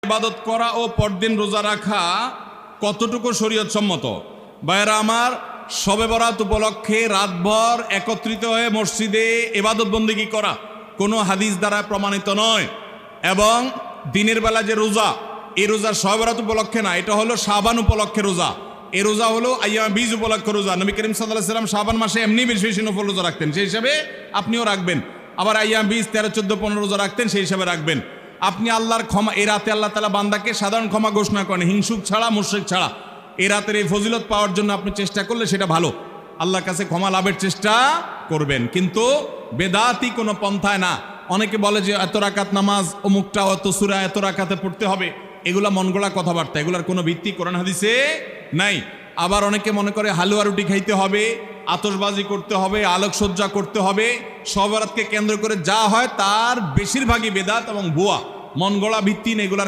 ইবাদত করা ও পরদিন রোজা রাখা কতটুকু শরীয়ত সম্মত? ভাইয়েরা আমার, শবে বরাত উপলক্ষে রাতভর একত্রিত হয়ে মসজিদে ইবাদত বন্দেগী করা কোনো হাদিস দ্বারা প্রমাণিত নয়। এবং দিনের বেলা যে রোজা, এই রোজা শবে বরাত উপলক্ষে না, এটা হলো শাবান উপলক্ষে রোজা। এই রোজা হলো আইয়াম বীজ উপলক্ষে রোজা। নবী করিম সাল্লাল্লাহু আলাইহি ওয়াসাল্লাম শাবান মাসে এমনি বেশি বেশি নফল রোজা রাখতেন, সেই হিসাবে আপনিও রাখবেন। আবার আইয়াম বীজ 13, 14, 15 রোজা রাখতেন, সেই হিসাবে রাখবেন। আপনি আল্লাহর ক্ষমা, এই রাতে আল্লাহ তাআলা বান্দাকে সাধারণ ক্ষমা ঘোষণা করেন, হিংসুক ছাড়া, মুশরিক ছাড়া। এই রাতের এই ফজিলত পাওয়ার জন্য আপনি চেষ্টা করলে সেটা ভালো, আল্লাহর কাছে ক্ষমা লাভের চেষ্টা করবেন, কিন্তু বেদাতি কোনো পন্থায় না। অনেকে বলে যে এত রাকাত নামাজ, অমুকটা অত সূরা এত রাকাতে পড়তে হবে, এগুলা মন গড়া কথাবার্তা, এগুলার কোনো ভিত্তি কোরআন হাদিসে নাই। আবার অনেকে মনে করে হালুয়া রুটি খাইতে হবে, আতশবাজি করতে হবে, আলোকসজ্জা করতে হবে, শবে বরাতকে কেন্দ্র করে যা হয় তার বেশিরভাগই বেদাত এবং ভুয়া, মন গড়া ভিত্তিহীন, এগুলার